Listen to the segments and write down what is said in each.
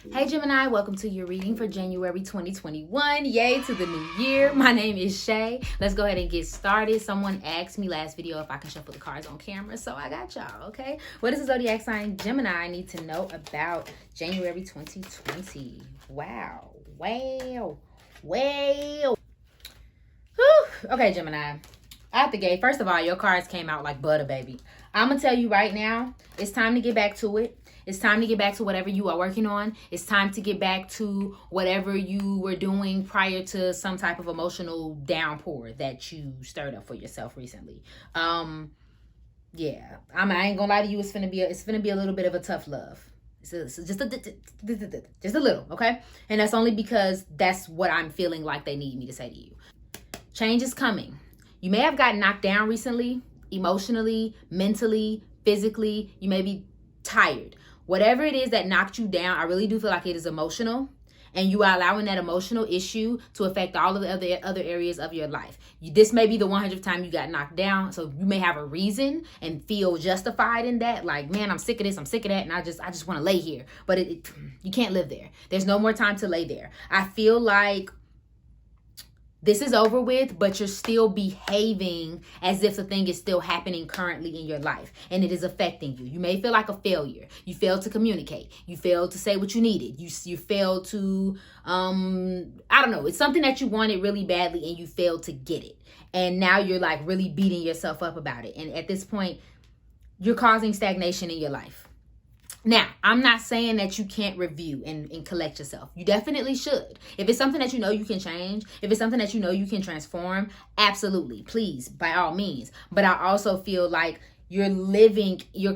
Hey Gemini, welcome to your reading for January 2021. Yay to the new year. My name is Shay. Let's go ahead and get started. Someone asked me last video if I can shuffle the cards on camera, so I got y'all, okay? What does the zodiac sign Gemini need to know about January 2020? Wow. Whew. Okay, Gemini. Out the gate, first of all, your cards came out like butter, baby. I'm going to tell you right now, it's time to get back to it. It's time to get back to whatever you are working on. It's time to get back to whatever you were doing prior to some type of emotional downpour that you stirred up for yourself recently. I ain't gonna lie to you. It's gonna be a little bit of a tough love. It's just a little, okay? And that's only because that's what I'm feeling like they need me to say to you. Change is coming. You may have gotten knocked down recently, emotionally, mentally, physically. You may be tired. Whatever it is that knocked you down, I really do feel like it is emotional, and you are allowing that emotional issue to affect all of the other areas of your life. This may be the 100th time you got knocked down, so you may have a reason and feel justified in that. Like, man, I'm sick of this, I'm sick of that, and I just want to lay here. But you can't live there. There's no more time to lay there. I feel like this is over with, but you're still behaving as if the thing is still happening currently in your life and it is affecting you. You may feel like a failure. You failed to communicate. You failed to say what you needed. You failed to, I don't know. It's something that you wanted really badly and you failed to get it. And now you're like really beating yourself up about it. And at this point, you're causing stagnation in your life. Now, I'm not saying that you can't review and collect yourself. You definitely should. If it's something that you know you can change, if it's something that you know you can transform, absolutely, please, by all means. But I also feel like you're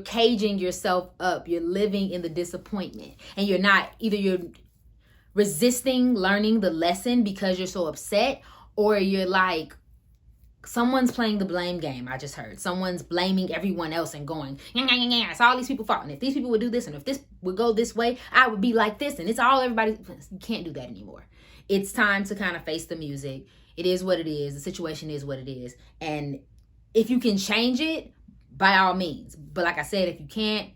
caging yourself up. You're living in the disappointment. And you're resisting learning the lesson because you're so upset, or you're like, someone's playing the blame game. I just heard someone's blaming everyone else and going, yeah, it's all these people fault. And if these people would do this, and if this would go this way, I would be like this. And it's all everybody. You can't do that anymore. It's time to kind of face the music. It is what it is. The situation is what it is. And if you can change it, by all means. But like I said, if you can't,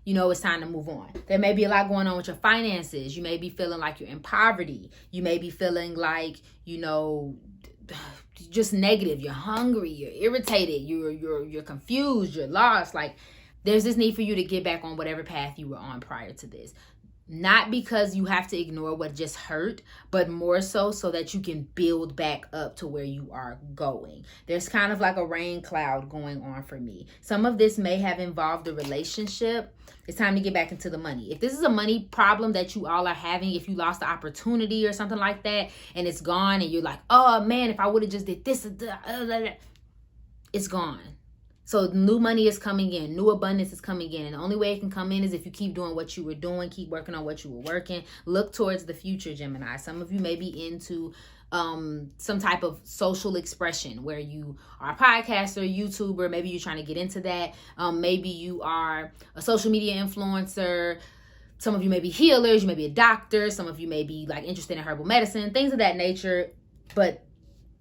it's time to move on. There may be a lot going on with your finances. You may be feeling like you're in poverty. You may be feeling like, just negative. You're hungry, you're irritated, you're confused, you're lost. Like, there's this need for you to get back on whatever path you were on prior to this. Not because you have to ignore what just hurt, but more so that you can build back up to where you are going. There's kind of like a rain cloud going on for me. Some of this may have involved a relationship. It's time to get back into the money. If this is a money problem that you all are having, if you lost the opportunity or something like that and it's gone and you're like, oh man, if I would have just did this, it's gone. So new money is coming in, new abundance is coming in. And the only way it can come in is if you keep doing what you were doing, keep working on what you were working. Look towards the future, Gemini. Some of you may be into some type of social expression where you are a podcaster, YouTuber. Maybe you're trying to get into that. Maybe you are a social media influencer. Some of you may be healers. You may be a doctor. Some of you may be like interested in herbal medicine, things of that nature. But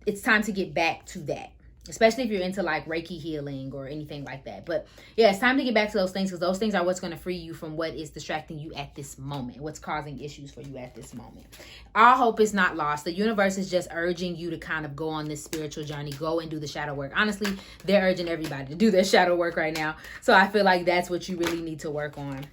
it's time to get back to that. Especially if you're into like Reiki healing or anything like that. But yeah, it's time to get back to those things, because those things are what's going to free you from what is distracting you at this moment, what's causing issues for you at this moment. Our hope is not lost. The universe is just urging you to kind of go on this spiritual journey, go and do the shadow work. Honestly, they're urging everybody to do their shadow work right now. So I feel like that's what you really need to work on.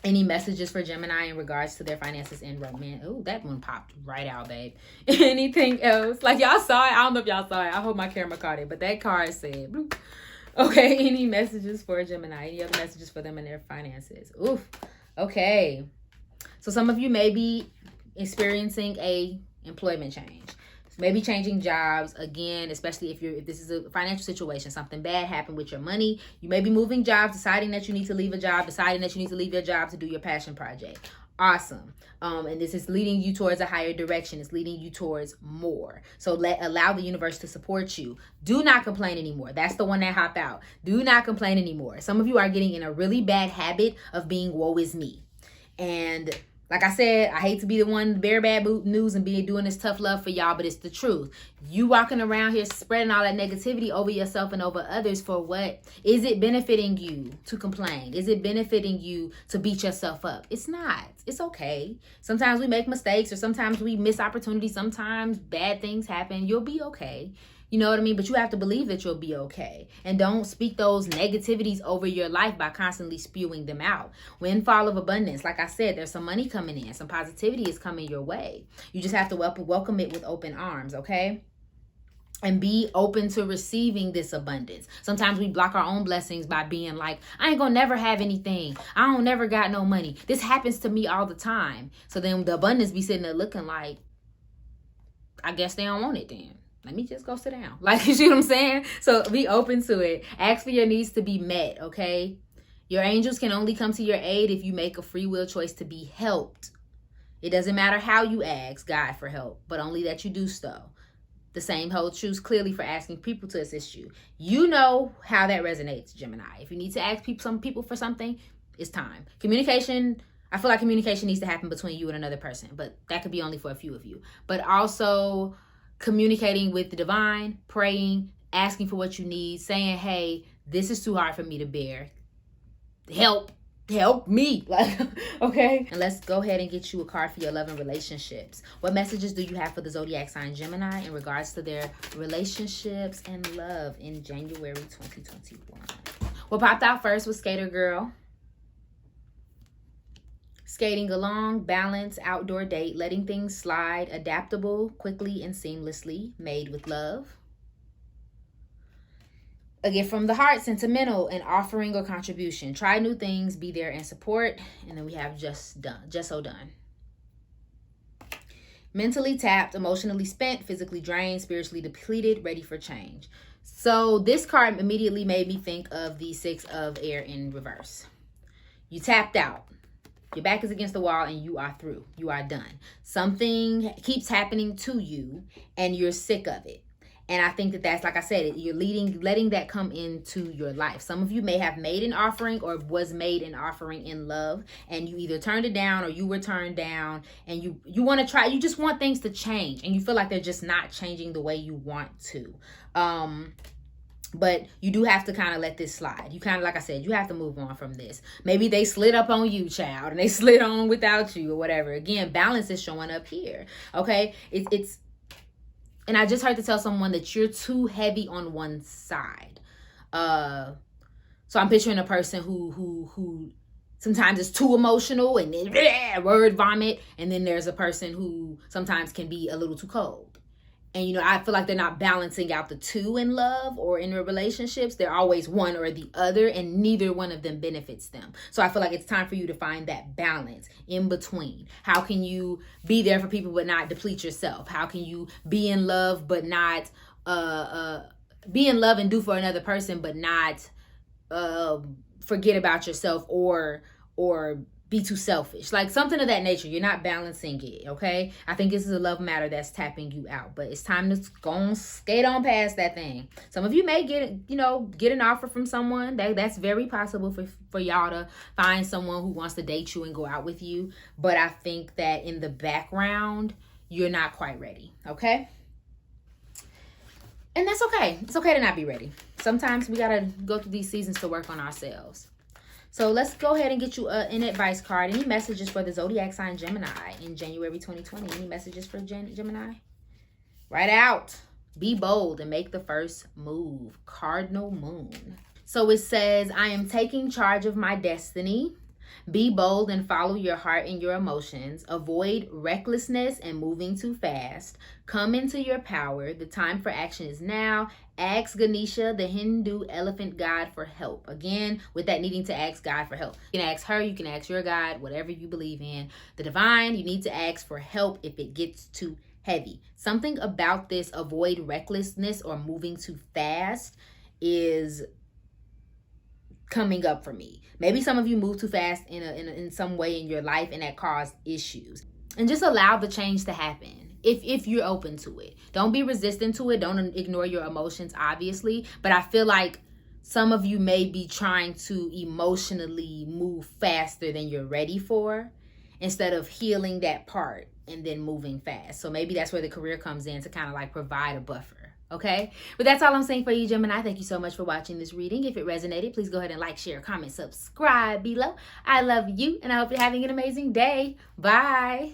Any messages for Gemini in regards to their finances and romance? Oh, that one popped right out, babe. Anything else? Like, y'all saw it? I don't know if y'all saw it. I hope my camera caught it. But that card said, bloop. Okay, any messages for Gemini? Any other messages for them and their finances? Oof. Okay. So some of you may be experiencing a employment change. Maybe changing jobs again, especially if this is a financial situation, something bad happened with your money. You may be moving jobs, deciding that you need to leave a job, deciding that you need to leave your job to do your passion project. Awesome. And this is leading you towards a higher direction. It's leading you towards more. So allow the universe to support you. Do not complain anymore. That's the one that hopped out. Do not complain anymore. Some of you are getting in a really bad habit of being woe is me. And Like I said, I hate to be the one bear bad news and be doing this tough love for y'all, but it's the truth. You walking around here spreading all that negativity over yourself and over others for what? Is it benefiting you to complain? Is it benefiting you to beat yourself up? It's not. It's okay. Sometimes we make mistakes, or sometimes we miss opportunities. Sometimes bad things happen. You'll be okay. You know what I mean? But you have to believe that you'll be okay. And don't speak those negativities over your life by constantly spewing them out. Windfall of abundance. Like I said, there's some money coming in. Some positivity is coming your way. You just have to welcome it with open arms, okay? And be open to receiving this abundance. Sometimes we block our own blessings by being like, I ain't gonna never have anything. I don't never got no money. This happens to me all the time. So then the abundance be sitting there looking like, I guess they don't want it then. Let me just go sit down. Like, you see what I'm saying? So be open to it. Ask for your needs to be met, okay? Your angels can only come to your aid if you make a free will choice to be helped. It doesn't matter how you ask God for help, but only that you do so. The same holds true clearly for asking people to assist you. You know how that resonates, Gemini. If you need to ask some people for something, it's time. Communication, I feel like communication needs to happen between you and another person, but that could be only for a few of you. But also communicating with the divine, praying, asking for what you need, saying, hey, this is too hard for me to bear. Help me. Like, okay. And let's go ahead and get you a card for your love and relationships. What messages do you have for the zodiac sign Gemini in regards to their relationships and love in January 2021? What popped out first was Skater Girl. Skating along, balance, outdoor date, letting things slide, adaptable, quickly and seamlessly, made with love. A gift from the heart, sentimental, an offering or contribution. Try new things, be there and support. And then we have just so done. Mentally tapped, emotionally spent, physically drained, spiritually depleted, ready for change. So this card immediately made me think of the Six of Air in reverse. You tapped out. Your back is against the wall and you are through. You are done. Something keeps happening to you and you're sick of it. And I think that's, like I said, you're letting that come into your life. Some of you may have made an offering or was made an offering in love, and you either turned it down or you were turned down, and you want to try, you just want things to change and you feel like they're just not changing the way you want to. But you do have to kind of let this slide. You kind of, like I said, you have to move on from this. Maybe they slid up on you, child, and they slid on without you or whatever. Again, balance is showing up here. Okay. It's, and I just heard to tell someone that you're too heavy on one side. So I'm picturing a person who sometimes is too emotional and then word vomit. And then there's a person who sometimes can be a little too cold. And, you know, I feel like they're not balancing out the two in love or in their relationships. They're always one or the other, and neither one of them benefits them. So I feel like it's time for you to find that balance in between. How can you be there for people but not deplete yourself? How can you be in love but not be in love and do for another person but not forget about yourself or be too selfish, like something of that nature. You're not balancing it, okay? I think this is a love matter that's tapping you out, but it's time to go on, skate on past that thing. Some of you may get an offer from someone. That's very possible for y'all to find someone who wants to date you and go out with you, but I think that in the background, you're not quite ready, okay? And that's okay. It's okay to not be ready. Sometimes we gotta go through these seasons to work on ourselves. So let's go ahead and get you an advice card. Any messages for the zodiac sign Gemini in January 2020? Any messages for Gemini? Write out. Be bold and make the first move. Cardinal Moon. So it says, I am taking charge of my destiny. Be bold and follow your heart and your emotions. Avoid recklessness and moving too fast. Come into your power. The time for action is now. Ask Ganesha, the Hindu elephant god, for help. Again, with that needing to ask God for help. You can ask her, you can ask your God, whatever you believe in. The divine, you need to ask for help if it gets too heavy. Something about this avoid recklessness or moving too fast is coming up for me. Maybe some of you move too fast in some way in your life and that caused issues. And just allow the change to happen if you're open to it. Don't be resistant to it. Don't ignore your emotions, obviously. But I feel like some of you may be trying to emotionally move faster than you're ready for. instead of healing that part and then moving fast. So maybe that's where the career comes in, to kind of like provide a buffer. Okay, but that's all I'm saying for you, Gemini. Thank you so much for watching this reading. If it resonated, please go ahead and like, share, comment, subscribe below. I love you, and I hope you're having an amazing day. Bye.